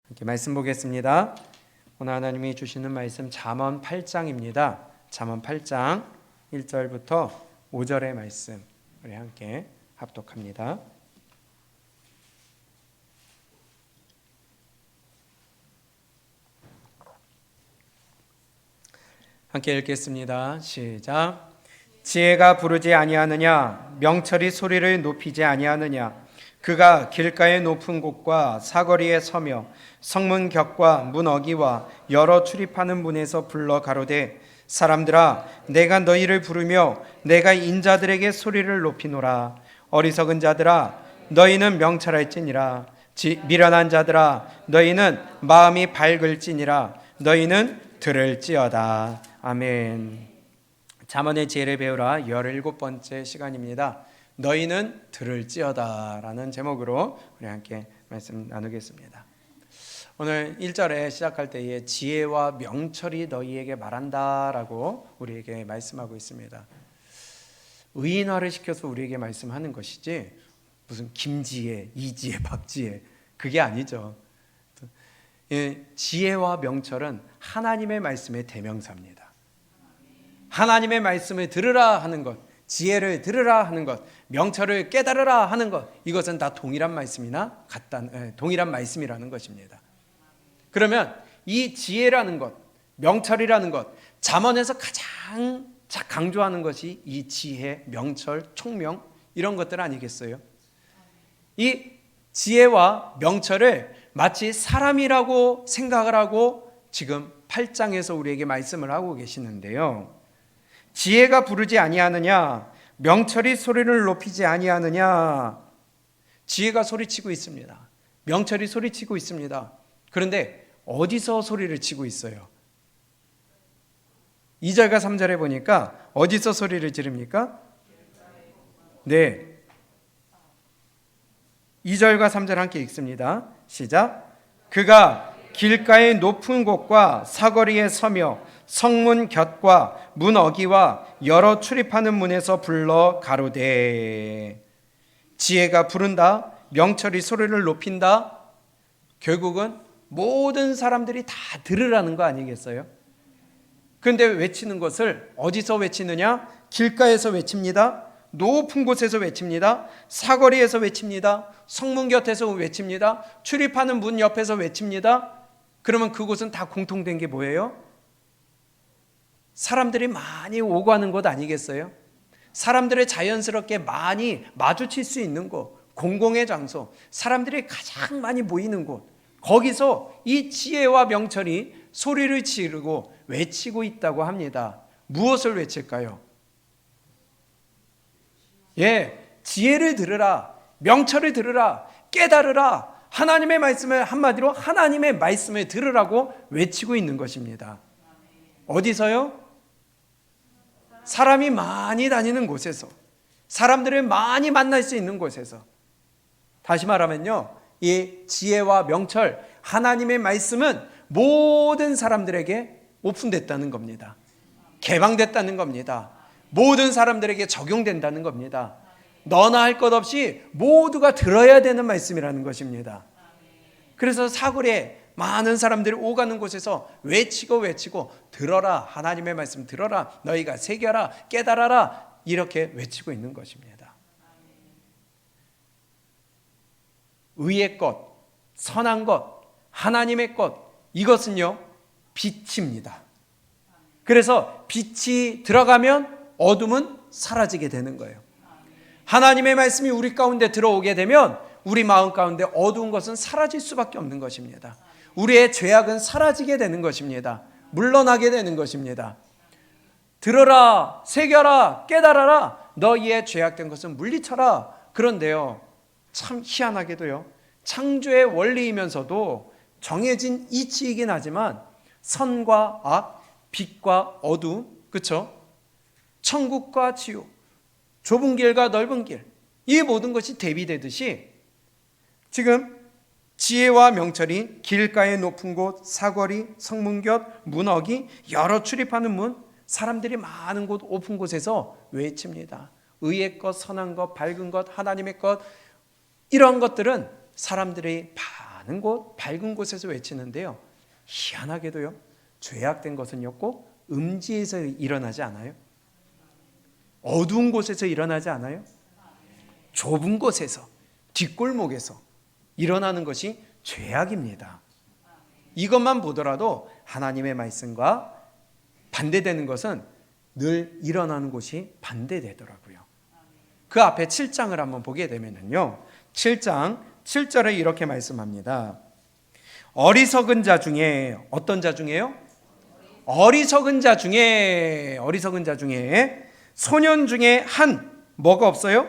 이렇게 말씀 보겠습니다. 오늘 하나님이 주시는 말씀 잠언 8장입니다. 잠언 8장 1절부터 5절의 말씀 우리 함께 합독합니다. 함께 읽겠습니다. 시작. 지혜가 부르지 아니하느냐? 명철이 소리를 높이지 아니하느냐? 그가 길가의 높은 곳과 사거리에 서며 성문 곁과 문 어기와 여러 출입하는 문에서 불러 가로되 사람들아 내가 너희를 부르며 내가 인자들에게 소리를 높이노라. 어리석은 자들아 너희는 명철할지니라. 미련한 자들아 너희는 마음이 밝을지니라. 너희는 들을지어다. 아멘. 잠언의 지혜를 배우라 17번째 시간입니다. 너희는 들을지어다 라는 제목으로 우리 함께 말씀 나누겠습니다. 오늘 1절에 시작할 때에 지혜와 명철이 너희에게 말한다 라고 우리에게 말씀하고 있습니다. 의인화를 시켜서 우리에게 말씀하는 것이지 무슨 김지혜, 이지혜, 박지혜 그게 아니죠. 지혜와 명철은 하나님의 말씀의 대명사입니다. 하나님의 말씀을 들으라 하는 것, 지혜를 들으라 하는 것, 명철을 깨달으라 하는 것, 이것은 다 동일한 말씀이나 동일한 말씀이라는 것입니다. 그러면 이 지혜라는 것, 명철이라는 것, 잠언에서 가장 강조하는 것이 이 지혜, 명철, 총명 이런 것들 아니겠어요? 이 지혜와 명철을 마치 사람이라고 생각을 하고 지금 8장에서 우리에게 말씀을 하고 계시는데요. 지혜가 부르지 아니하느냐? 명철이 소리를 높이지 아니하느냐? 지혜가 소리치고 있습니다. 명철이 소리치고 있습니다. 그런데 어디서 소리를 치고 있어요? 2절과 3절에 보니까 어디서 소리를 지릅니까? 네. 2절과 3절 함께 읽습니다. 시작. 그가 길가의 높은 곳과 사거리에 서며 성문 곁과 문 어기와 여러 출입하는 문에서 불러 가로되. 지혜가 부른다, 명철이 소리를 높인다. 결국은 모든 사람들이 다 들으라는 거 아니겠어요? 그런데 외치는 것을 어디서 외치느냐? 길가에서 외칩니다. 높은 곳에서 외칩니다. 사거리에서 외칩니다. 성문 곁에서 외칩니다. 출입하는 문 옆에서 외칩니다. 그러면 그곳은 다 공통된 게 뭐예요? 사람들이 많이 오고 가는 곳 아니겠어요? 사람들이 자연스럽게 많이 마주칠 수 있는 곳, 공공의 장소, 사람들이 가장 많이 모이는 곳, 거기서 이 지혜와 명철이 소리를 지르고 외치고 있다고 합니다. 무엇을 외칠까요? 지혜를 들으라, 명철을 들으라, 깨달으라, 하나님의 말씀을 한마디로 하나님의 말씀을 들으라고 외치고 있는 것입니다. 어디서요? 사람이 많이 다니는 곳에서, 사람들을 많이 만날 수 있는 곳에서. 다시 말하면요, 이 지혜와 명철, 하나님의 말씀은 모든 사람들에게 오픈됐다는 겁니다. 개방됐다는 겁니다. 모든 사람들에게 적용된다는 겁니다. 너나 할 것 없이 모두가 들어야 되는 말씀이라는 것입니다. 그래서 사거리에 많은 사람들이 오가는 곳에서 외치고 들어라, 하나님의 말씀 들어라, 너희가 새겨라, 깨달아라, 이렇게 외치고 있는 것입니다. 의의 것, 선한 것, 하나님의 것, 이것은요 빛입니다. 그래서 빛이 들어가면 어둠은 사라지게 되는 거예요. 하나님의 말씀이 우리 가운데 들어오게 되면 우리 마음 가운데 어두운 것은 사라질 수밖에 없는 것입니다. 우리의 죄악은 사라지게 되는 것입니다. 물러나게 되는 것입니다. 들어라, 새겨라, 깨달아라, 너희의 죄악된 것은 물리쳐라. 그런데요, 참 희한하게도요, 창조의 원리이면서도 정해진 이치이긴 하지만 선과 악, 빛과 어둠, 그렇죠? 천국과 지옥, 좁은 길과 넓은 길, 이 모든 것이 대비되듯이 지금 지혜와 명철이 길가의 높은 곳, 사거리, 성문 곁, 문 어기, 여러 출입하는 문, 사람들이 많은 곳, 오픈 곳에서 외칩니다. 의의 것, 선한 것, 밝은 것, 하나님의 것, 이런 것들은 사람들이 많은 곳, 밝은 곳에서 외치는데요. 희한하게도요. 죄악된 것은요, 꼭 음지에서 일어나지 않아요. 어두운 곳에서 일어나지 않아요. 좁은 곳에서, 뒷골목에서 일어나는 것이 죄악입니다. 이것만 보더라도 하나님의 말씀과 반대되는 것은 늘 일어나는 곳이 반대되더라고요. 그 앞에 7장을 한번 보게 되면요. 7장 7절에 이렇게 말씀합니다. 어리석은 자 중에, 어떤 자 중에요? 어리석은 자 중에 소년 중에 한 뭐가 없어요?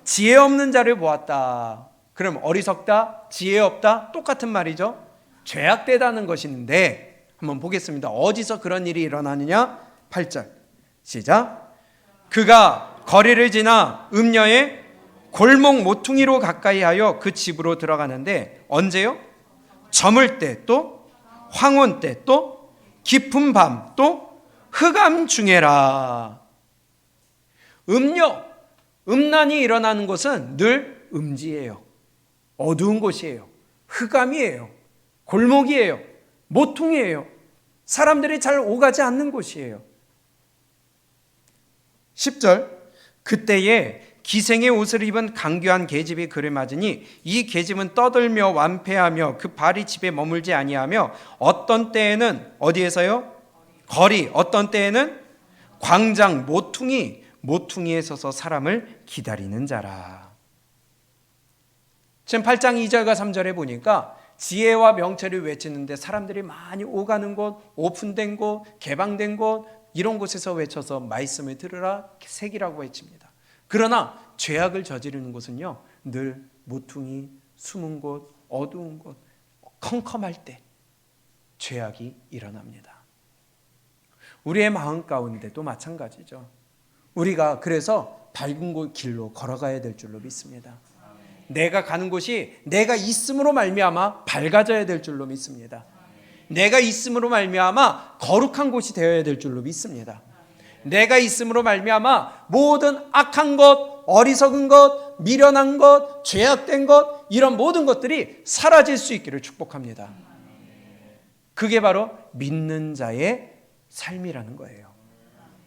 지혜 없는 자를 보았다. 그럼 어리석다, 지혜 없다 똑같은 말이죠. 죄악되다는 것인데 한번 보겠습니다. 어디서 그런 일이 일어나느냐? 8절 시작. 그가 거리를 지나 음녀의 골목 모퉁이로 가까이 하여 그 집으로 들어가는데 언제요? 저물 때, 또 황혼 때, 또 깊은 밤, 또 흑암 중에라. 음란이 일어나는 곳은 늘 음지예요. 어두운 곳이에요. 흑암이에요. 골목이에요. 모퉁이에요. 사람들이 잘 오가지 않는 곳이에요. 10절 그때에 기생의 옷을 입은 강교한 계집이 그를 맞으니 이 계집은 떠들며 완패하며 그 발이 집에 머물지 아니하며 어떤 때에는 어디에서요? 거리, 어떤 때에는 광장, 모퉁이에 서서 사람을 기다리는 자라. 지금 8장 2절과 3절에 보니까 지혜와 명철을 외치는데 사람들이 많이 오가는 곳, 오픈된 곳, 개방된 곳 이런 곳에서 외쳐서 말씀을 들으라 새기라고 외칩니다. 그러나 죄악을 저지르는 곳은요 늘 모퉁이, 숨은 곳, 어두운 곳, 컴컴할 때 죄악이 일어납니다. 우리의 마음 가운데도 마찬가지죠. 우리가 그래서 밝은 곳 길로 걸어가야 될 줄로 믿습니다. 내가 가는 곳이 내가 있음으로 말미암아 밝아져야 될 줄로 믿습니다. 내가 있음으로 말미암아 거룩한 곳이 되어야 될 줄로 믿습니다. 내가 있음으로 말미암아 모든 악한 것, 어리석은 것, 미련한 것, 죄악된 것 이런 모든 것들이 사라질 수 있기를 축복합니다. 그게 바로 믿는 자의 삶이라는 거예요.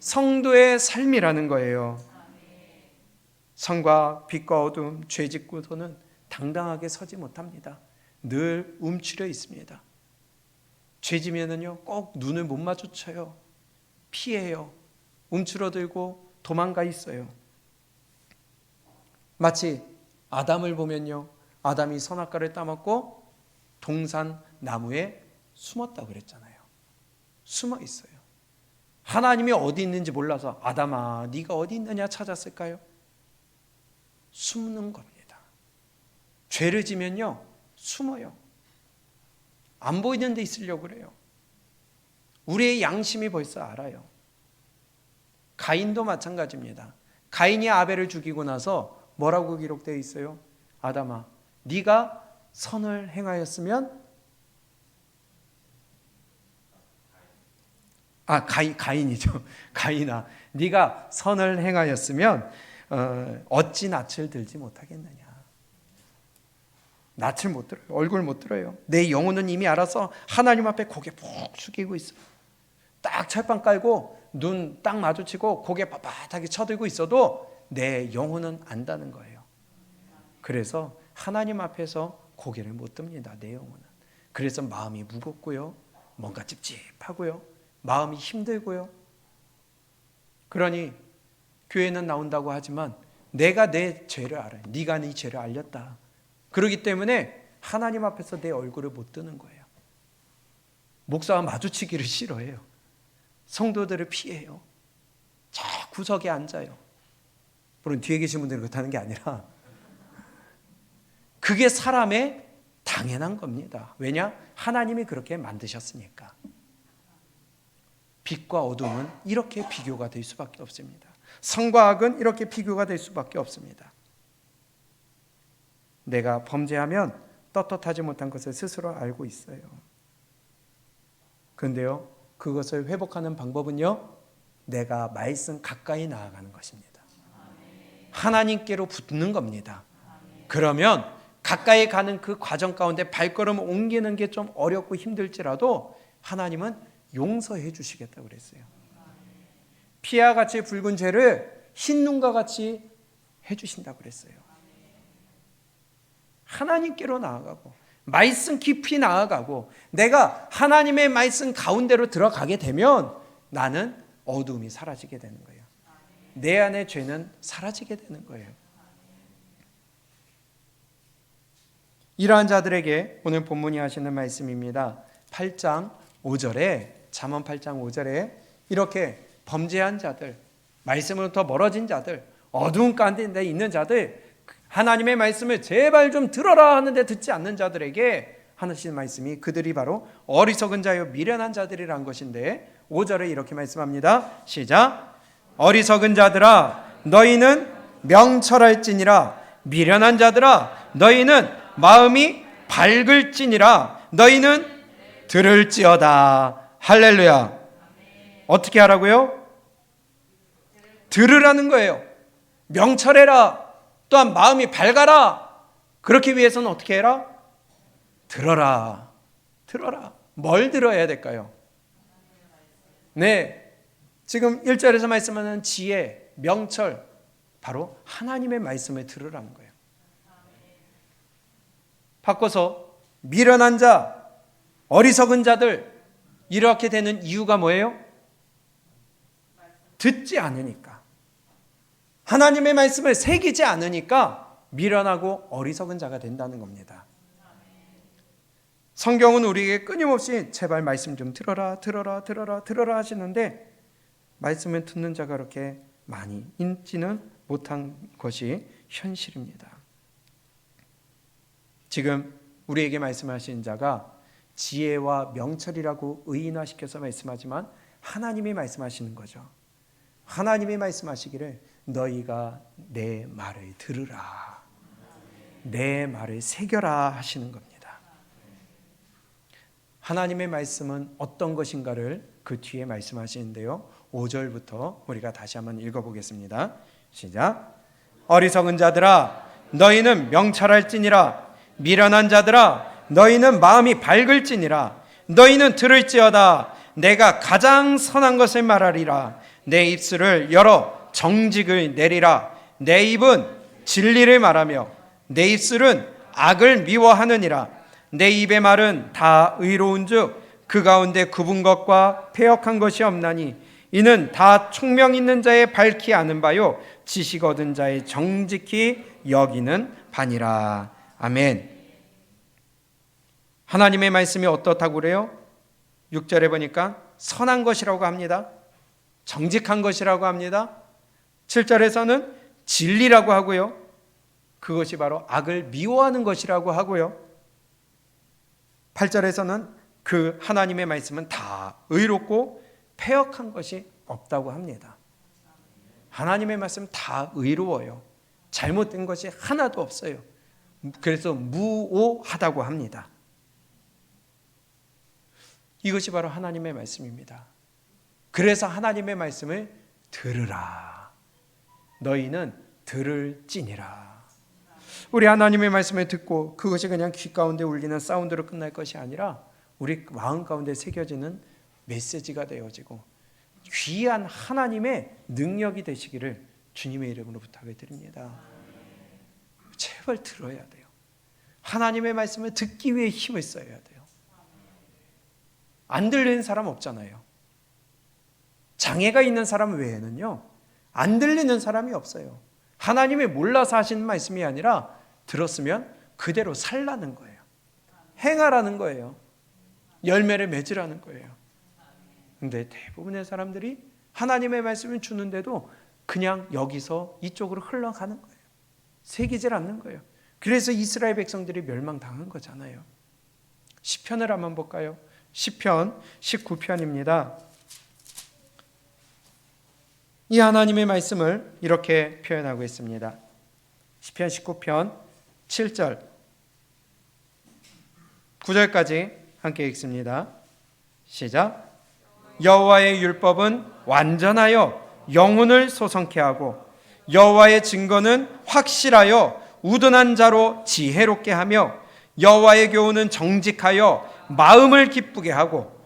성도의 삶이라는 거예요. 성과 빛과 어둠, 죄 짓고 도는 당당하게 서지 못합니다. 늘 움츠려 있습니다. 죄 지면은요 꼭 눈을 못 마주쳐요. 피해요. 움츠러들고 도망가 있어요. 마치 아담을 보면요 아담이 선악과를 따먹고 동산 나무에 숨었다고 그랬잖아요. 숨어 있어요. 하나님이 어디 있는지 몰라서 아담아 네가 어디 있느냐 찾았을까요? 숨는 겁니다. 죄를 지면요 숨어요. 안 보이는 데 있으려고 그래요. 우리의 양심이 벌써 알아요. 가인도 마찬가지입니다. 가인이 아벨을 죽이고 나서 뭐라고 기록되어 있어요? 아담아 네가 선을 행하였으면 가인이죠. 가인아 네가 선을 행하였으면 어찌 낯을 들지 못하겠느냐. 낯을 못 들어요. 얼굴 못 들어요. 내 영혼은 이미 알아서 하나님 앞에 고개 푹 숙이고 있어요. 딱 철판 깔고 눈 딱 마주치고 고개 빳빳하게 쳐들고 있어도 내 영혼은 안다는 거예요. 그래서 하나님 앞에서 고개를 못 듭니다. 내 영혼은. 그래서 마음이 무겁고요. 뭔가 찝찝하고요. 마음이 힘들고요. 그러니 교회는 나온다고 하지만 내가 내 죄를 알아요. 네가 네 죄를 알렸다. 그렇기 때문에 하나님 앞에서 내 얼굴을 못 드는 거예요. 목사와 마주치기를 싫어해요. 성도들을 피해요. 저 구석에 앉아요. 물론 뒤에 계신 분들은 그렇다는 게 아니라 그게 사람의 당연한 겁니다. 왜냐? 하나님이 그렇게 만드셨으니까. 빛과 어둠은 이렇게 비교가 될 수밖에 없습니다. 선과 악은 이렇게 비교가 될 수밖에 없습니다. 내가 범죄하면 떳떳하지 못한 것을 스스로 알고 있어요. 그런데요, 그것을 회복하는 방법은요, 내가 말씀 가까이 나아가는 것입니다. 하나님께로 붙는 겁니다. 그러면 가까이 가는 그 과정 가운데 발걸음을 옮기는 게 좀 어렵고 힘들지라도 하나님은 용서해 주시겠다고 그랬어요. 피와 같이 붉은 죄를 흰 눈과 같이 해주신다고 그랬어요. 하나님께로 나아가고 말씀 깊이 나아가고 내가 하나님의 말씀 가운데로 들어가게 되면 나는 어두움이 사라지게 되는 거예요. 내 안의 죄는 사라지게 되는 거예요. 이러한 자들에게 오늘 본문이 하시는 말씀입니다. 8장 5절에 잠언 8장 5절에 이렇게 범죄한 자들, 말씀으로부터 멀어진 자들, 어두운 가운데 있는 자들, 하나님의 말씀을 제발 좀 들어라 하는데 듣지 않는 자들에게 하시는 말씀이 그들이 바로 어리석은 자요 미련한 자들이란 것인데 5절에 이렇게 말씀합니다. 시작. 어리석은 자들아 너희는 명철할지니라, 미련한 자들아 너희는 마음이 밝을지니라, 너희는 들을지어다. 할렐루야. 어떻게 하라고요? 들으라는 거예요. 명철해라. 또한 마음이 밝아라. 그렇기 위해서는 어떻게 해라? 들어라. 들어라. 뭘 들어야 될까요? 네, 지금 1절에서 말씀하는 지혜, 명철, 바로 하나님의 말씀을 들으라는 거예요. 바꿔서 미련한 자, 어리석은 자들, 이렇게 되는 이유가 뭐예요? 듣지 않으니까, 하나님의 말씀을 새기지 않으니까 미련하고 어리석은 자가 된다는 겁니다. 성경은 우리에게 끊임없이 제발 말씀 좀 들어라 들어라 들어라 들어라 하시는데 말씀을 듣는 자가 그렇게 많이 있지는 못한 것이 현실입니다. 지금 우리에게 말씀하신 자가 지혜와 명철이라고 의인화시켜서 말씀하지만 하나님이 말씀하시는 거죠. 하나님이 말씀하시기를 너희가 내 말을 들으라, 내 말을 새겨라 하시는 겁니다. 하나님의 말씀은 어떤 것인가를 그 뒤에 말씀하시는데요. 5절부터 우리가 다시 한번 읽어보겠습니다. 시작. 어리석은 자들아 너희는 명철할지니라, 미련한 자들아 너희는 마음이 밝을지니라, 너희는 들을지어다. 내가 가장 선한 것을 말하리라. 내 입술을 열어 정직을 내리라. 내 입은 진리를 말하며 내 입술은 악을 미워하느니라. 내 입의 말은 다 의로운즉 그 가운데 굽은 것과 패역한 것이 없나니 이는 다 총명 있는 자의 밝히 아는 바요 지식 얻은 자의 정직히 여기는 바니라. 아멘. 하나님의 말씀이 어떻다고 그래요? 6절에 보니까 선한 것이라고 합니다. 정직한 것이라고 합니다. 7절에서는 진리라고 하고요. 그것이 바로 악을 미워하는 것이라고 하고요. 8절에서는 그 하나님의 말씀은 다 의롭고 패역한 것이 없다고 합니다. 하나님의 말씀은 다 의로워요. 잘못된 것이 하나도 없어요. 그래서 무오하다고 합니다. 이것이 바로 하나님의 말씀입니다. 그래서 하나님의 말씀을 들으라. 너희는 들을지니라. 우리 하나님의 말씀을 듣고 그것이 그냥 귀 가운데 울리는 사운드로 끝날 것이 아니라 우리 마음 가운데 새겨지는 메시지가 되어지고 귀한 하나님의 능력이 되시기를 주님의 이름으로 부탁을 드립니다. 제발 들어야 돼요. 하나님의 말씀을 듣기 위해 힘을 써야 돼요. 안 들리는 사람 없잖아요. 장애가 있는 사람 외에는요, 안 들리는 사람이 없어요. 하나님이 몰라서 하시는 말씀이 아니라 들었으면 그대로 살라는 거예요. 행하라는 거예요. 열매를 맺으라는 거예요. 근데 대부분의 사람들이 하나님의 말씀을 주는데도 그냥 여기서 이쪽으로 흘러가는 거예요. 새기질 않는 거예요. 그래서 이스라엘 백성들이 멸망당한 거잖아요. 시편을 한번 볼까요? 시편 19편입니다. 이 하나님의 말씀을 이렇게 표현하고 있습니다. 시편 19편 7절 9절까지 함께 읽습니다. 시작. 여호와의 율법은 완전하여 영혼을 소성케 하고 여호와의 증거는 확실하여 우둔한 자로 지혜롭게 하며 여호와의 교훈은 정직하여 마음을 기쁘게 하고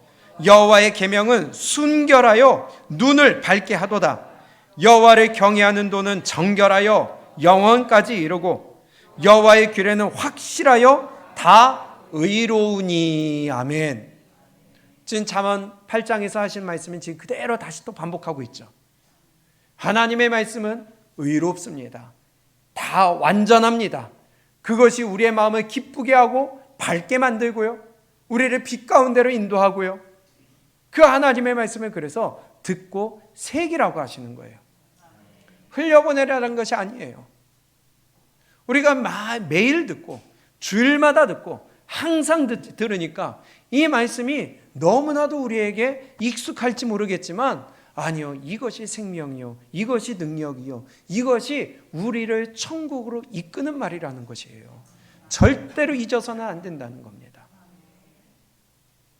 여호와의 계명은 순결하여 눈을 밝게 하도다. 여호와를 경외하는 도는 정결하여 영원까지 이르고 여호와의 규례는 확실하여 다 의로우니. 아멘. 지금 잠언 8장에서 하신 말씀은 지금 그대로 다시 또 반복하고 있죠. 하나님의 말씀은 의롭습니다. 다 완전합니다. 그것이 우리의 마음을 기쁘게 하고 밝게 만들고요, 우리를 빛 가운데로 인도하고요. 그 하나님의 말씀을 그래서 듣고 새기라고 하시는 거예요. 흘려보내라는 것이 아니에요. 우리가 매일 듣고 주일마다 듣고 항상 들으니까 이 말씀이 너무나도 우리에게 익숙할지 모르겠지만, 아니요, 이것이 생명이요, 이것이 능력이요, 이것이 우리를 천국으로 이끄는 말이라는 것이에요. 절대로 잊어서는 안 된다는 겁니다.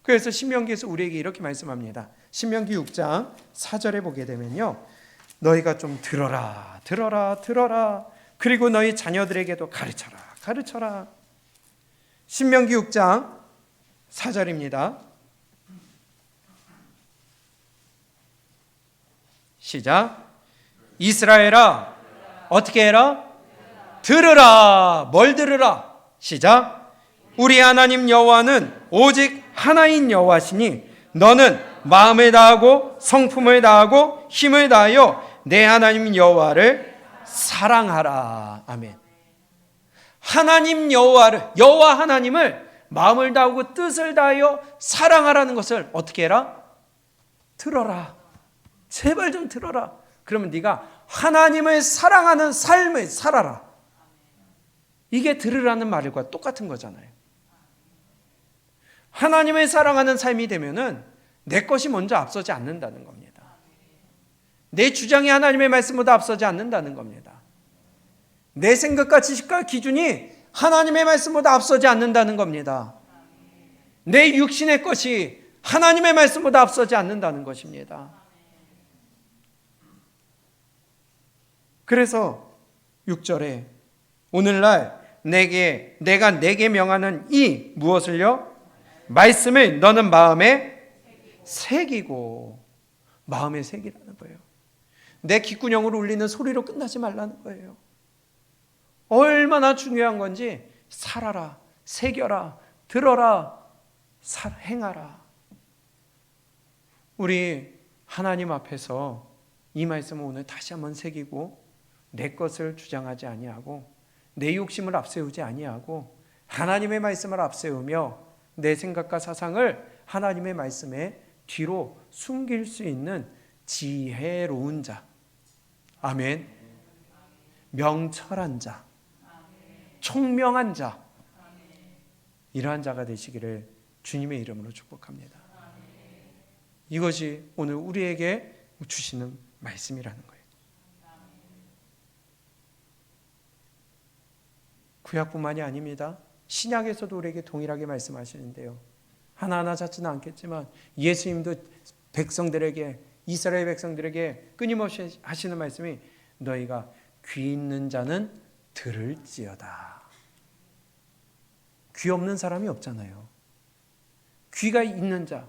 그래서 신명기에서 우리에게 이렇게 말씀합니다. 신명기 6장 4절에 보게 되면요, 너희가 좀 들어라, 들어라, 들어라. 그리고 너희 자녀들에게도 가르쳐라, 가르쳐라. 신명기 6장 4절입니다. 시작. 이스라엘아, 어떻게 해라? 들으라. 뭘 들으라? 시작. 우리 하나님 여호와는 오직 하나인 여호와시니 너는 마음을 다하고 성품을 다하고 힘을 다하여 내 하나님 여호와를 사랑하라. 아멘. 하나님 여호와 하나님을 마음을 다하고 뜻을 다하여 사랑하라는 것을 어떻게 해라? 들어라. 제발 좀 들어라. 그러면 네가 하나님을 사랑하는 삶을 살아라. 이게 들으라는 말과 똑같은 거잖아요. 하나님을 사랑하는 삶이 되면은 내 것이 먼저 앞서지 않는다는 겁니다. 내 주장이 하나님의 말씀보다 앞서지 않는다는 겁니다. 내 생각과 지식과 기준이 하나님의 말씀보다 앞서지 않는다는 겁니다. 내 육신의 것이 하나님의 말씀보다 앞서지 않는다는 것입니다. 그래서 6절에 오늘날 내가 내게 명하는 이 무엇을요? 말씀을 너는 마음에 새기고. 마음에 새기라는 거예요. 내 귓구녕으로 울리는 소리로 끝나지 말라는 거예요. 얼마나 중요한 건지 살아라, 새겨라, 들어라, 행하라. 우리 하나님 앞에서 이 말씀을 오늘 다시 한번 새기고, 내 것을 주장하지 아니하고 내 욕심을 앞세우지 아니하고 하나님의 말씀을 앞세우며 내 생각과 사상을 하나님의 말씀에 뒤로 숨길 수 있는 지혜로운 자, 아멘, 명철한 자, 총명한 자, 이러한 자가 되시기를 주님의 이름으로 축복합니다. 이것이 오늘 우리에게 주시는 말씀이라는 거예요. 구약뿐만이 아닙니다. 신약에서도 우리에게 동일하게 말씀하시는데요, 하나하나 찾지는 않겠지만 예수님도 백성들에게, 이스라엘 백성들에게 끊임없이 하시는 말씀이 너희가 귀 있는 자는 들을지어다. 귀 없는 사람이 없잖아요. 귀가 있는 자,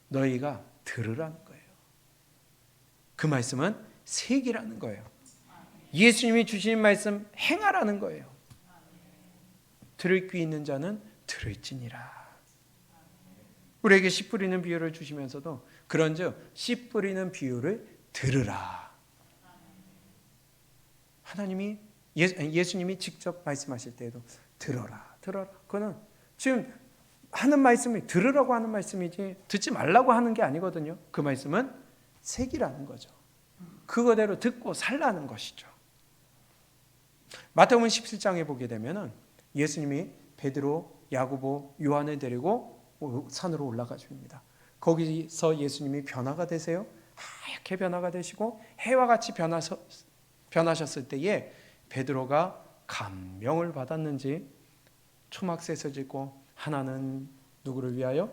너희가 들으라는 거예요. 그 말씀은 새기라는 거예요. 예수님이 주신 말씀 행하라는 거예요. 들을 귀 있는 자는 들을지니라. 우리에게 씨 뿌리는 비유를 주시면서도 그런즉 씨 뿌리는 비유를 들으라. 하나님이 예수님이 직접 말씀하실 때에도 들어라, 들어라. 그거는 지금 하는 말씀이 들으라고 하는 말씀이지 듣지 말라고 하는 게 아니거든요. 그 말씀은 새기라는 거죠. 그거대로 듣고 살라는 것이죠. 마태복음 17장에 보게 되면은 예수님이 베드로, 야고보, 요한을 데리고 산으로 올라가 줍니다. 거기서 예수님이 변화가 되세요. 하얗게 변화가 되시고 해와 같이 변하셨을 때에 베드로가 감명을 받았는지 초막셋을 짓고, 하나는 누구를 위하여?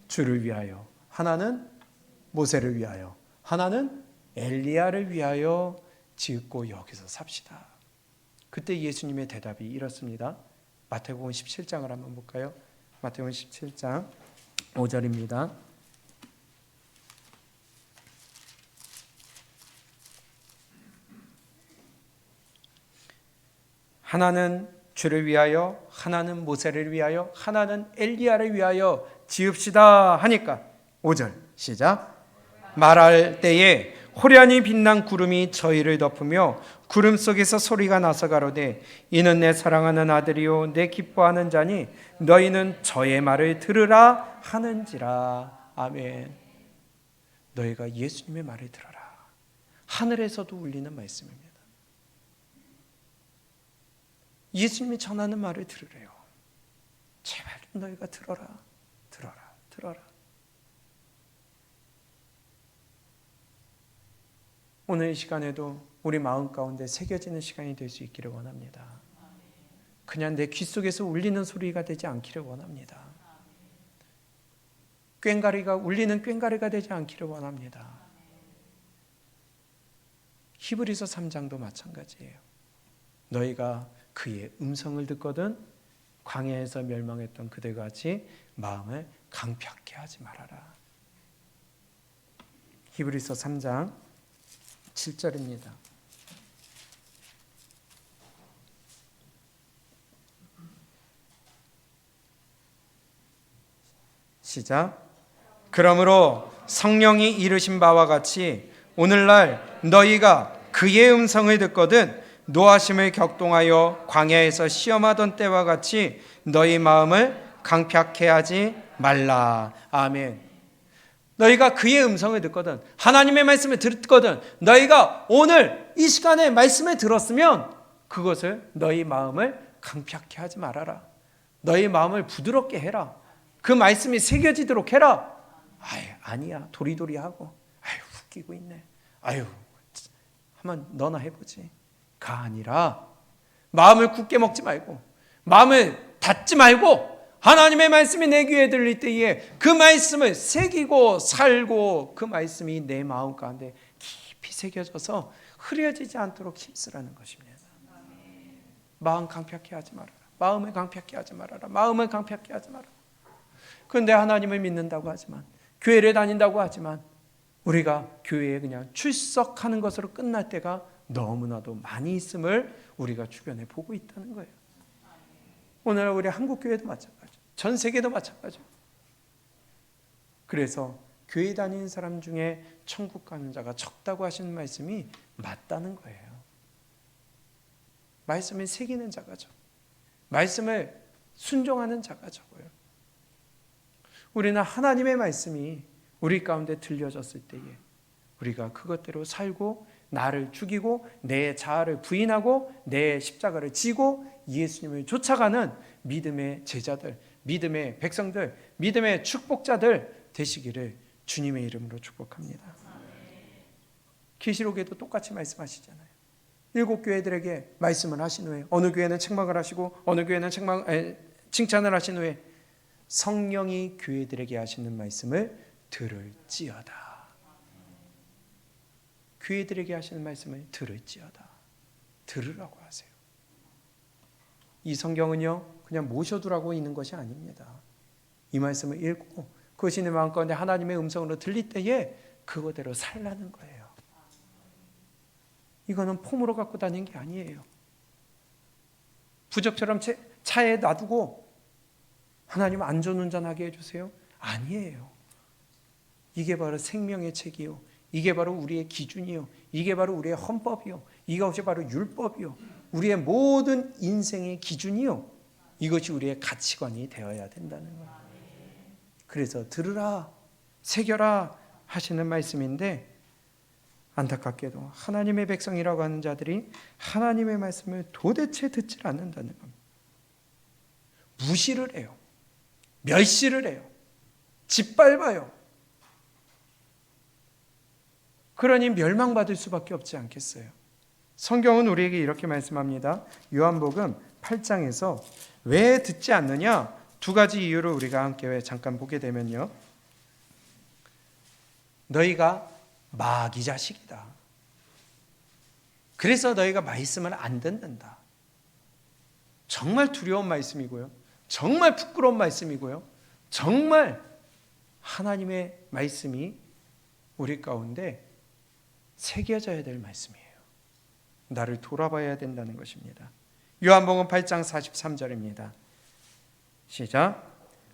주를 위하여. 하나는 모세를 위하여. 하나는 엘리야를 위하여 짓고 여기서 삽시다. 그때 예수님의 대답이 이렇습니다. 마태복음 17장을 한번 볼까요? 마태복음 17장 5절입니다. 하나는 주를 위하여, 하나는 모세를 위하여, 하나는 엘리야를 위하여 지읍시다 하니까 5절 시작. 말할 때에 호련히 빛난 구름이 저희를 덮으며 구름 속에서 소리가 나서 가로되 이는 내 사랑하는 아들이요 내 기뻐하는 자니 너희는 저의 말을 들으라 하는지라. 아멘. 너희가 예수님의 말을 들어라. 하늘에서도 울리는 말씀입니다. 예수님이 전하는 말을 들으래요. 제발 너희가 들어라. 들어라. 들어라. 오늘 이 시간에도 우리 마음 가운데 새겨지는 시간이 될 수 있기를 원합니다. 그냥 내 귀 속에서 울리는 소리가 되지 않기를 원합니다. 꽹과리가 울리는 꽹과리가 되지 않기를 원합니다. 히브리서 3장도 마찬가지예요. 너희가 그의 음성을 듣거든 광야에서 멸망했던 그들과 같이 마음을 강팍해 하지 말아라. 히브리서 3장 7절입니다. 시작. 그러므로 성령이 이르신 바와 같이 오늘날 너희가 그의 음성을 듣거든 노하심을 격동하여 광야에서 시험하던 때와 같이 너희 마음을 강팍해 하지 말라. 아멘. 너희가 그의 음성을 듣거든, 하나님의 말씀을 듣거든, 너희가 오늘 이 시간에 말씀을 들었으면 그것을 너희 마음을 강팍해 하지 말아라. 너희 마음을 부드럽게 해라. 그 말씀이 새겨지도록 해라. 아유, 아니야, 도리도리하고, 아유, 웃기고 있네, 아유, 한번 너나 해보지. 가 아니라 마음을 굳게 먹지 말고, 마음을 닫지 말고, 하나님의 말씀이 내 귀에 들릴 때에 그 말씀을 새기고 살고 그 말씀이 내 마음 가운데 깊이 새겨져서 흐려지지 않도록 힘쓰라는 것입니다. 마음 강팍해 하지 말아라. 마음을 강팍해 하지 말아라. 마음을 강팍해 하지 말아라. 그런데 하나님을 믿는다고 하지만, 교회를 다닌다고 하지만 우리가 교회에 그냥 출석하는 것으로 끝날 때가 너무나도 많이 있음을 우리가 주변에 보고 있다는 거예요. 오늘 우리 한국교회도 마찬가지, 전 세계도 마찬가지. 그래서 교회 다니는 사람 중에 천국 가는 자가 적다고 하시는 말씀이 맞다는 거예요. 말씀을 새기는 자가 적, 말씀을 순종하는 자가 적어요. 우리는 하나님의 말씀이 우리 가운데 들려졌을 때에 우리가 그것대로 살고 나를 죽이고 내 자아를 부인하고 내 십자가를 지고 예수님을 쫓아가는 믿음의 제자들, 믿음의 백성들, 믿음의 축복자들 되시기를 주님의 이름으로 축복합니다. 계시록에도 똑같이 말씀하시잖아요. 7교회들에게 말씀을 하신 후에 어느 교회는 책망을 하시고 어느 교회는 칭찬을 하신 후에 성령이 교회들에게 하시는 말씀을 들을지어다. 교회들에게 하시는 말씀을 들을지어다. 들으라고 하세요. 이 성경은요, 그냥 모셔두라고 있는 것이 아닙니다. 이 말씀을 읽고 그것이 내 마음 가운데 하나님의 음성으로 들릴 때에 그거대로 살라는 거예요. 이거는 폼으로 갖고 다니는 게 아니에요. 부적처럼 차에 놔두고 하나님 안전운전하게 해주세요. 아니에요. 이게 바로 생명의 책이요, 이게 바로 우리의 기준이요, 이게 바로 우리의 헌법이요, 이것이 바로 율법이요, 우리의 모든 인생의 기준이요, 이것이 우리의 가치관이 되어야 된다는 거예요. 그래서 들으라, 새겨라 하시는 말씀인데, 안타깝게도 하나님의 백성이라고 하는 자들이 하나님의 말씀을 도대체 듣질 않는다는 겁니다. 무시를 해요. 멸시를 해요. 짓밟아요. 그러니 멸망받을 수밖에 없지 않겠어요. 성경은 우리에게 이렇게 말씀합니다. 요한복음 8장에서 왜 듣지 않느냐, 두 가지 이유를 우리가 함께 잠깐 보게 되면요, 너희가 마귀 자식이다. 그래서 너희가 말씀을 안 듣는다. 정말 두려운 말씀이고요. 정말 부끄러운 말씀이고요. 정말 하나님의 말씀이 우리 가운데 새겨져야 될 말씀이에요. 나를 돌아봐야 된다는 것입니다. 요한복음 8장 43절입니다. 시작.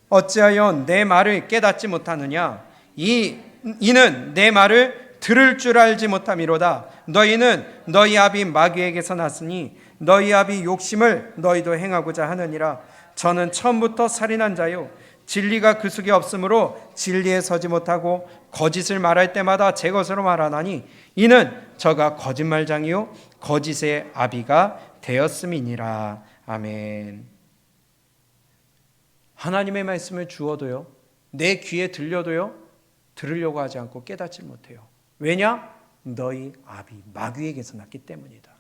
어찌하여 내 말을 깨닫지 못하느냐? 이는 내 말을 들을 줄 알지 못함이로다. 너희는 너희 아비 마귀에게서 났으니 너희 아비 욕심을 너희도 행하고자 하느니라. 저는 처음부터 살인한 자요 진리가 그 속에 없으므로 진리에 서지 못하고 거짓을 말할 때마다 제 것으로 말하나니 이는 저가 거짓말장이요 거짓의 아비가 되었음이니라. 아멘. 하나님의 말씀을 주어도요, 내 귀에 들려도요, 들으려고 하지 않고 깨닫지 못해요. 왜냐? 너희 아비 마귀에게서 났기 때문이다.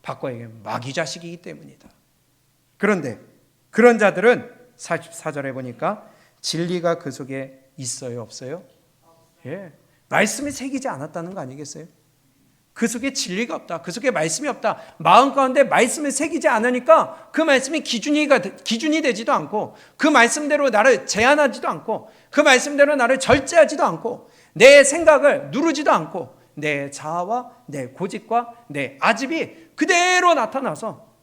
바꿔 얘기하면 마귀 자식이기 때문이다. 그런데 그런 자들은 44절에 보니까 진리가 그 속에 있어요, 없어요? 예, 말씀이 새기지 않았다는 거 아니겠어요? 그 속에 진리가 없다. 그 속에 말씀이 없다. 마음 가운데 말씀을 새기지 않으니까 그 말씀이 기준이 되지도 않고 그 말씀대로 나를 제한하지도 않고 그 말씀대로 나를 절제하지도 않고 내 생각을 누르지도 않고 내 자아와 내 고집과 내 아집이 그대로 나타나서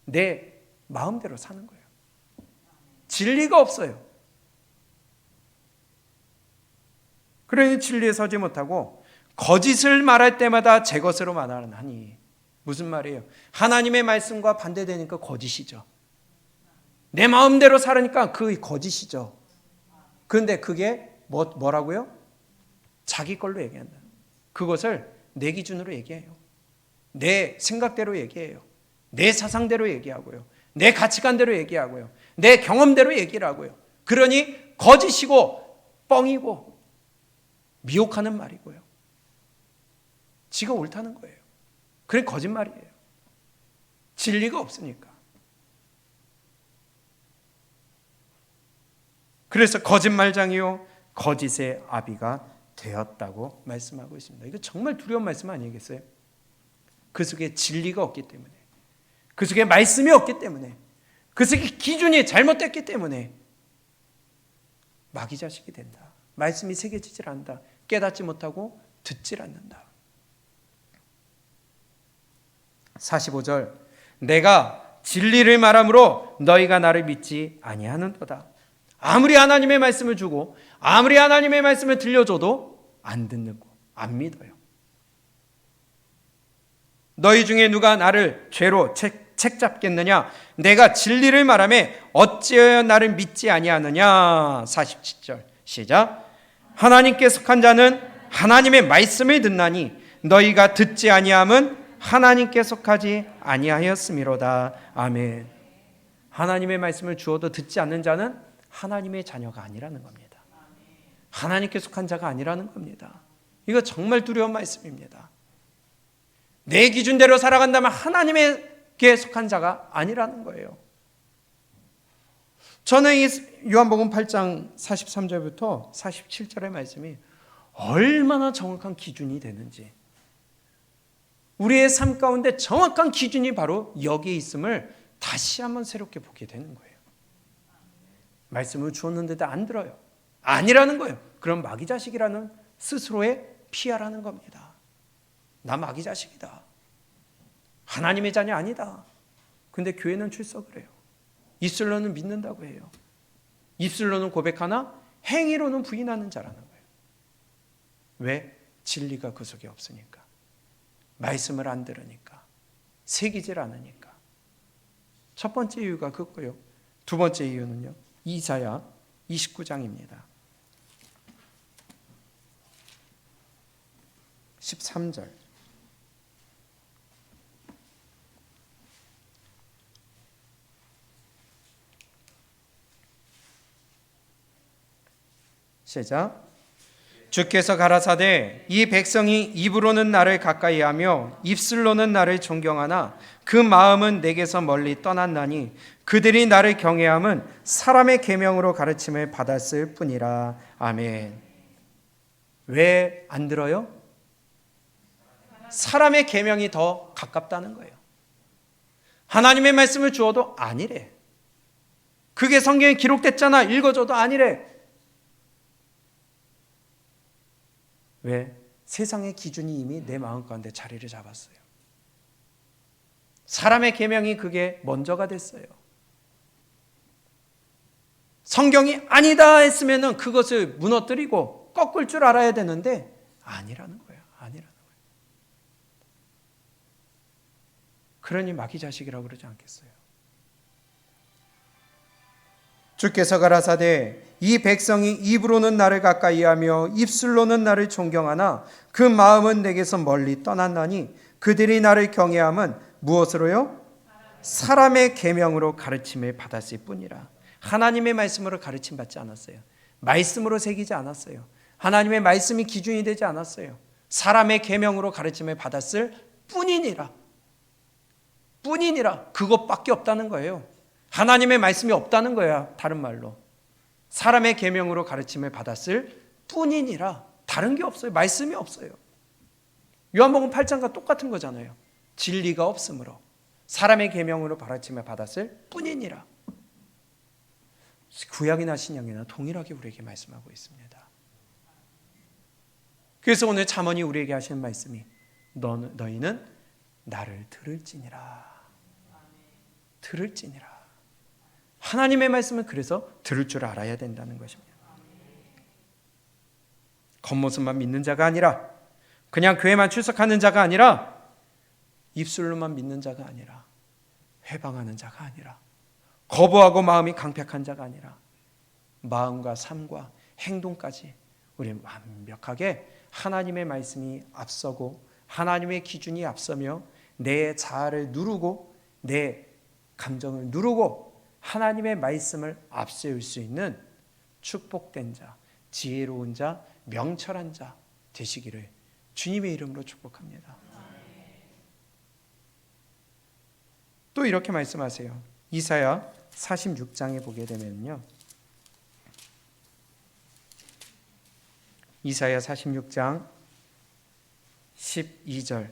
내 마음대로 사는 거예요. 진리가 없어요. 그러니 진리에 서지 못하고 거짓을 말할 때마다 제 것으로 말하니 무슨 말이에요? 하나님의 말씀과 반대되니까 거짓이죠. 내 마음대로 살으니까 그 거짓이죠. 그런데 그게 뭐라고요? 자기 걸로 얘기한다. 그것을 내 기준으로 얘기해요. 내 생각대로 얘기해요. 내 사상대로 얘기하고요. 내 가치관대로 얘기하고요. 내 경험대로 얘기를 하고요. 그러니 거짓이고 뻥이고 미혹하는 말이고요. 지가 옳다는 거예요. 그게 거짓말이에요. 진리가 없으니까. 그래서 거짓말장이요 거짓의 아비가 되었다고 말씀하고 있습니다. 이거 정말 두려운 말씀 아니겠어요? 그 속에 진리가 없기 때문에, 그 속에 말씀이 없기 때문에, 그 속에 기준이 잘못됐기 때문에 마귀 자식이 된다. 말씀이 새겨지질 않는다. 깨닫지 못하고 듣질 않는다. 45절 내가 진리를 말함으로 너희가 나를 믿지 아니하는도다. 아무리 하나님의 말씀을 주고 아무리 하나님의 말씀을 들려줘도 안 듣는 거, 안 믿어요. 너희 중에 누가 나를 죄로 책잡겠느냐? 내가 진리를 말하며 어찌하여 나를 믿지 아니하느냐? 47절 시작. 하나님께 속한 자는 하나님의 말씀을 듣나니 너희가 듣지 아니함은 하나님께 속하지 아니하였음이로다. 아멘. 하나님의 말씀을 주어도 듣지 않는 자는 하나님의 자녀가 아니라는 겁니다. 하나님께 속한 자가 아니라는 겁니다. 이거 정말 두려운 말씀입니다. 내 기준대로 살아간다면 하나님께 속한 자가 아니라는 거예요. 저는 이 요한복음 8장 43절부터 47절의 말씀이 얼마나 정확한 기준이 되는지, 우리의 삶 가운데 정확한 기준이 바로 여기에 있음을 다시 한번 새롭게 보게 되는 거예요. 말씀을 주었는데도 안 들어요. 아니라는 거예요. 그럼 마귀 자식이라는 스스로의 피하라는 겁니다. 나 마귀 자식이다. 하나님의 자녀 아니다. 근데 교회는 출석을 해요. 입술로는 믿는다고 해요. 입술로는 고백하나 행위로는 부인하는 자라는 거예요. 왜? 진리가 그 속에 없으니까. 말씀을 안 들으니까. 새기질 않으니까. 첫 번째 이유가 그거고요. 두 번째 이유는요. 이사야 29장입니다. 13절. 시작. 주께서 가라사대 이 백성이 입으로는 나를 가까이하며 입술로는 나를 존경하나 그 마음은 내게서 멀리 떠났나니 그들이 나를 경외함은 사람의 계명으로 가르침을 받았을 뿐이라. 아멘. 왜 안 들어요? 사람의 계명이 더 가깝다는 거예요. 하나님의 말씀을 주어도 아니래. 그게 성경에 기록됐잖아. 읽어줘도 아니래. 왜? 세상의 기준이 이미 내 마음 가운데 자리를 잡았어요. 사람의 계명이 그게 먼저가 됐어요. 성경이 아니다 했으면 그것을 무너뜨리고 꺾을 줄 알아야 되는데 아니라는 거예요. 아니라는 거예요. 그러니 마귀 자식이라고 그러지 않겠어요? 주께서 가라사대 이 백성이 입으로는 나를 가까이하며 입술로는 나를 존경하나 그 마음은 내게서 멀리 떠났나니 그들이 나를 경외함은 무엇으로요? 사람의 계명으로 가르침을 받았을 뿐이라. 하나님의 말씀으로 가르침 받지 않았어요. 말씀으로 새기지 않았어요. 하나님의 말씀이 기준이 되지 않았어요. 사람의 계명으로 가르침을 받았을 뿐이니라. 뿐이니라. 그것밖에 없다는 거예요. 하나님의 말씀이 없다는 거야. 다른 말로 사람의 계명으로 가르침을 받았을 뿐이니라. 다른 게 없어요. 말씀이 없어요. 요한복음 8장과 똑같은 거잖아요. 진리가 없으므로 사람의 계명으로 가르침을 받았을 뿐이니라. 구약이나 신약이나 동일하게 우리에게 말씀하고 있습니다. 그래서 오늘 잠언이 우리에게 하시는 말씀이 너희는 나를 들을지니라. 들을지니라. 하나님의 말씀은 그래서 들을 줄 알아야 된다는 것입니다. 겉모습만 믿는 자가 아니라, 그냥 교회만 출석하는 자가 아니라, 입술로만 믿는 자가 아니라, 회방하는 자가 아니라, 거부하고 마음이 강팍한 자가 아니라, 마음과 삶과 행동까지 우리는 완벽하게 하나님의 말씀이 앞서고 하나님의 기준이 앞서며 내 자아를 누르고 내 감정을 누르고 하나님의 말씀을 앞세울 수 있는 축복된 자, 지혜로운 자, 명철한 자 되시기를 주님의 이름으로 축복합니다. 또 이렇게 말씀하세요. 이사야 46장에 보게 되면요, 이사야 46장 12절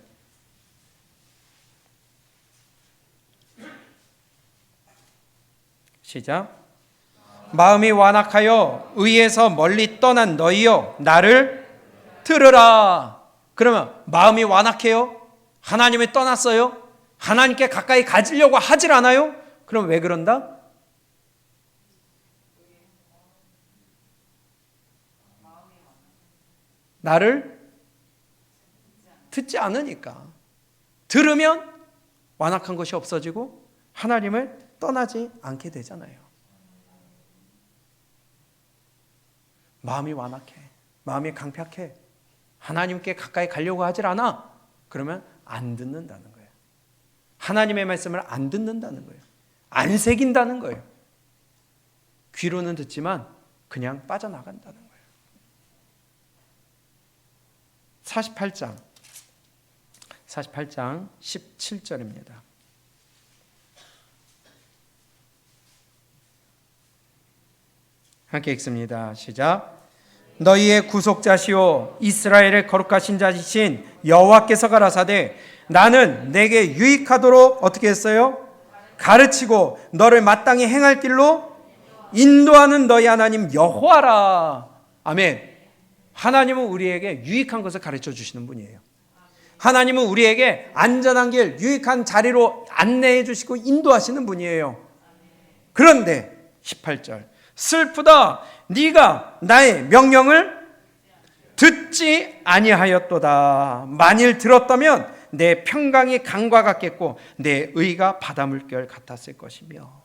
시작. 마음이 완악하여 의에서 멀리 떠난 너희여 나를 들으라. 그러면 마음이 완악해요? 하나님을 떠났어요? 하나님께 가까이 가지려고 하질 않아요? 그럼 왜 그런다? 나를 듣지 않으니까. 들으면 완악한 것이 없어지고 하나님을 떠나지 않게 되잖아요. 마음이 완악해, 마음이 강팍해, 하나님께 가까이 가려고 하질 않아. 그러면 안 듣는다는 거예요. 하나님의 말씀을 안 듣는다는 거예요. 안 새긴다는 거예요. 귀로는 듣지만 그냥 빠져나간다는 거예요. 48장 17절입니다. 함께 읽습니다. 시작. 너희의 구속자시오 이스라엘의 거룩하신 자이신 여호와께서 가라사대 나는 내게 유익하도록 어떻게 했어요? 가르치고 너를 마땅히 행할 길로 인도하는 너희 하나님 여호와라. 아멘. 하나님은 우리에게 유익한 것을 가르쳐 주시는 분이에요. 하나님은 우리에게 안전한 길, 유익한 자리로 안내해 주시고 인도하시는 분이에요. 그런데 18절 슬프다 네가 나의 명령을 듣지 아니하였도다. 만일 들었다면 내 평강이 강과 같겠고 내 의가 바닷물결 같았을 것이며.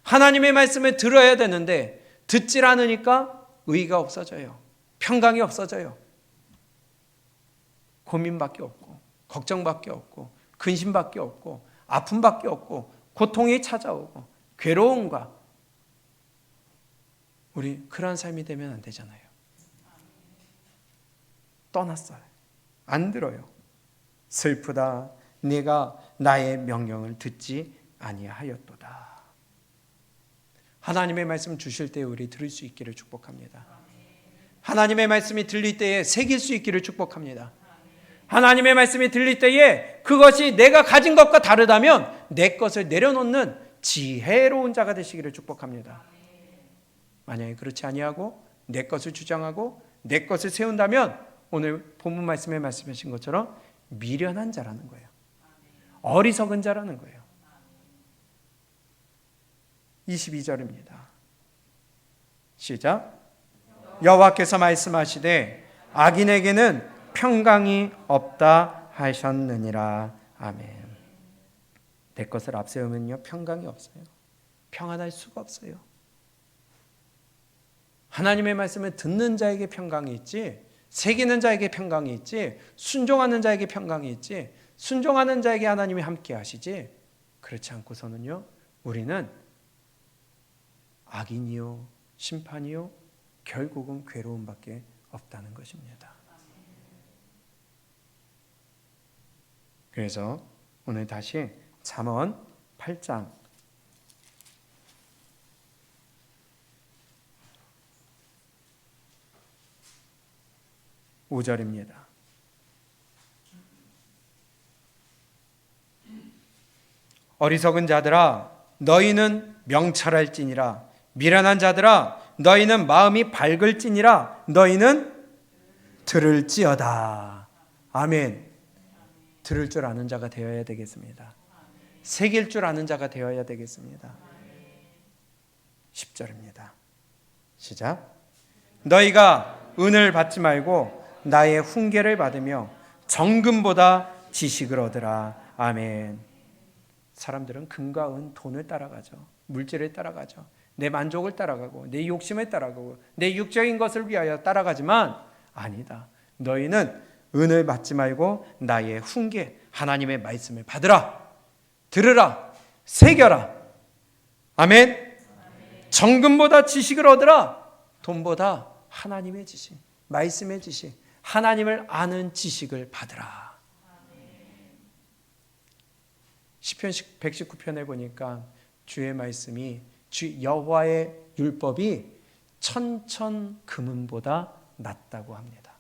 하나님의 말씀을 들어야 되는데 듣질 않으니까 의가 없어져요. 평강이 없어져요. 고민밖에 없고 걱정밖에 없고 근심밖에 없고 아픔밖에 없고 고통이 찾아오고 괴로움과 우리 그러한 삶이 되면 안 되잖아요. 떠났어요. 안 들어요. 슬프다 네가 나의 명령을 듣지 아니하였도다. 하나님의 말씀 주실 때 우리 들을 수 있기를 축복합니다. 하나님의 말씀이 들릴 때에 새길 수 있기를 축복합니다. 하나님의 말씀이 들릴 때에 그것이 내가 가진 것과 다르다면 내 것을 내려놓는 지혜로운 자가 되시기를 축복합니다. 만약에 그렇지 아니하고 내 것을 주장하고 내 것을 세운다면 오늘 본문 말씀에 말씀하신 것처럼 미련한 자라는 거예요. 어리석은 자라는 거예요. 22절입니다. 시작. 여호와께서 말씀하시되 악인에게는 평강이 없다 하셨느니라. 아멘. 내 것을 앞세우면요 평강이 없어요. 평안할 수가 없어요. 하나님의 말씀을 듣는 자에게 평강이 있지, 새기는 자에게 평강이 있지, 순종하는 자에게 평강이 있지, 순종하는 자에게 하나님이 함께 하시지, 그렇지 않고서는요 우리는 악인이요 심판이요 결국은 괴로움밖에 없다는 것입니다. 그래서 오늘 다시 잠언 8장 5절입니다. 어리석은 자들아 너희는 명철할지니라. 미련한 자들아 너희는 마음이 밝을지니라. 너희는 들을지어다. 아멘. 들을 줄 아는 자가 되어야 되겠습니다. 새길 줄 아는 자가 되어야 되겠습니다. 10절입니다. 시작. 너희가 은을 받지 말고 나의 훈계를 받으며 정금보다 지식을 얻으라. 아멘. 사람들은 금과 은, 돈을 따라가죠. 물질을 따라가죠. 내 만족을 따라가고 내 욕심을 따라가고 내 육적인 것을 위하여 따라가지만 아니다. 너희는 은을 받지 말고 나의 훈계, 하나님의 말씀을 받으라. 들으라. 새겨라. 아멘. 정금보다 지식을 얻으라. 돈보다 하나님의 지식, 말씀의 지식, 하나님을 아는 지식을 받으라. 시편 119편에 보니까 주의 말씀이 주 여호와의 율법이 천천 금은보다 낫다고 합니다.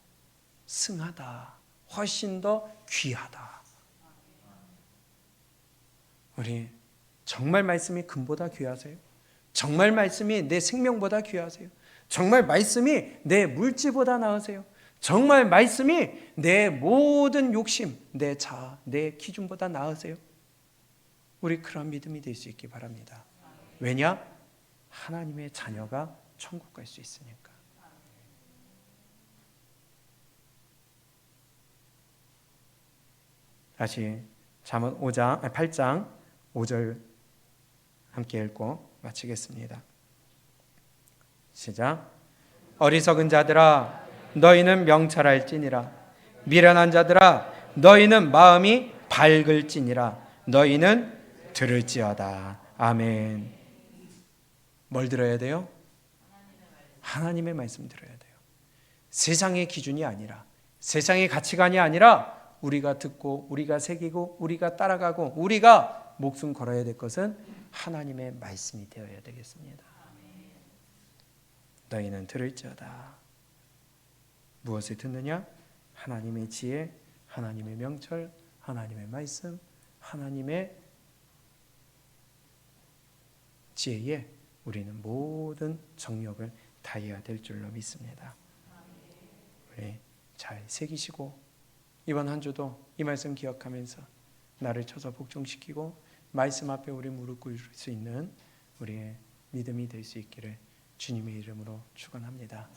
승하다. 훨씬 더 귀하다. 우리 정말 말씀이 금보다 귀하세요? 정말 말씀이 내 생명보다 귀하세요? 정말 말씀이 내 물질보다 나으세요? 정말 말씀이 내 모든 욕심, 내 자아, 내 기준보다 나으세요? 우리 그런 믿음이 될 수 있기 바랍니다. 왜냐? 하나님의 자녀가 천국 갈 수 있으니까. 다시 잠언 8장 5절 함께 읽고 마치겠습니다. 시작. 어리석은 자들아 너희는 명철할지니라. 미련한 자들아 너희는 마음이 밝을지니라. 너희는 들을지어다. 아멘. 뭘 들어야 돼요? 하나님의 말씀 들어야 돼요. 세상의 기준이 아니라, 세상의 가치관이 아니라 우리가 듣고 우리가 새기고 우리가 따라가고 우리가 목숨 걸어야 될 것은 하나님의 말씀이 되어야 되겠습니다. 너희는 들을지어다. 무엇을 듣느냐? 하나님의 지혜, 하나님의 명철, 하나님의 말씀, 하나님의 지혜에 우리는 모든 정력을 다해야 될 줄로 믿습니다. 우리 잘 새기시고 이번 한 주도 이 말씀 기억하면서 나를 쳐서 복종시키고 말씀 앞에 우리 무릎 꿇을 수 있는 우리의 믿음이 될 수 있기를 주님의 이름으로 축원합니다.